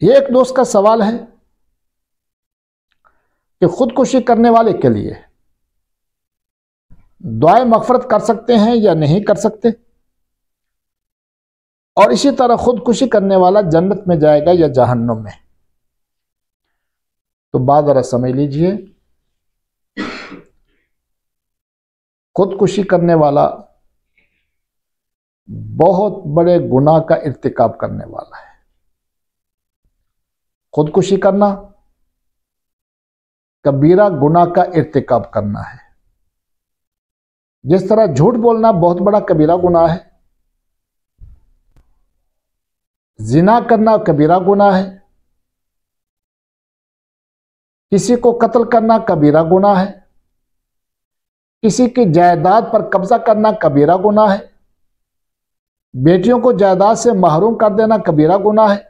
ये एक दोस्त का सवाल है कि खुदकुशी करने वाले के लिए दुआए मगफरत कर सकते हैं या नहीं कर सकते, और इसी तरह खुदकुशी करने वाला जन्नत में जाएगा या जहन्नुम में। तो बात जरा समझ लीजिए, खुदकुशी करने वाला बहुत बड़े गुनाह का इर्तिकाब करने वाला है। खुदकुशी करना कबीरा गुनाह का इर्तिकाब करना है। जिस तरह झूठ बोलना बहुत बड़ा कबीरा गुनाह है, जिना करना कबीरा गुनाह है, किसी को कत्ल करना कबीरा गुनाह है, किसी की जायदाद पर कब्जा करना कबीरा गुनाह है, बेटियों को जायदाद से महरूम कर देना कबीरा गुनाह है,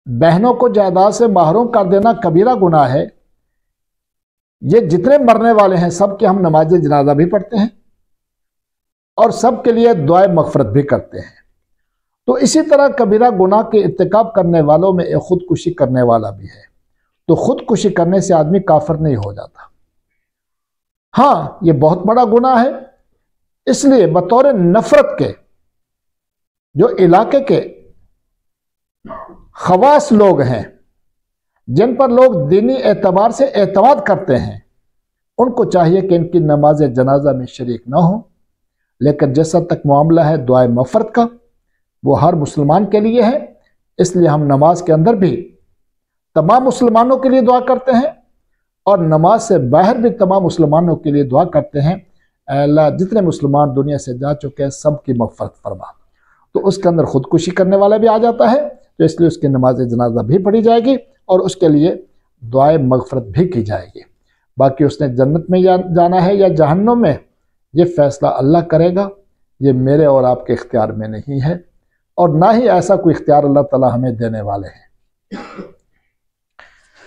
बहनों को जायदाद से महरूम कर देना कबीरा गुनाह है। ये जितने मरने वाले हैं सब के हम नमाज जनाजा भी पढ़ते हैं और सब के लिए दुआए मगफरत भी करते हैं। तो इसी तरह कबीरा गुनाह के इर्तिकाब करने वालों में एक खुदकुशी करने वाला भी है। तो खुदकुशी करने से आदमी काफिर नहीं हो जाता। हाँ, ये बहुत बड़ा गुनाह है, इसलिए बतौर नफरत के जो इलाके के खवास लोग हैं, जिन पर लोग दीनी एतबार से एतमाद करते हैं, उनको चाहिए कि इनकी नमाज जनाजा में शरीक ना हो। लेकिन जैसा तक मामला है दुआए मगफरत का, वो हर मुसलमान के लिए है। इसलिए हम नमाज के अंदर भी तमाम मुसलमानों के लिए दुआ करते हैं और नमाज से बाहर भी तमाम मुसलमानों के लिए दुआ करते हैं, अल्लाह जितने मुसलमान दुनिया से जा चुके हैं सब की मगफरत फरमा। तो उसके अंदर खुदकुशी करने वाला भी आ जाता है, तो इसलिए उसकी नमाज जनाजा भी पढ़ी जाएगी और उसके लिए दुआए मगफरत भी की जाएगी। बाकी उसने जन्नत में जाना है या जहन्नुम में, ये फैसला अल्लाह करेगा। ये मेरे और आपके इख्तियार में नहीं है और ना ही ऐसा कोई इख्तियार अल्लाह ताला हमें देने वाले हैं।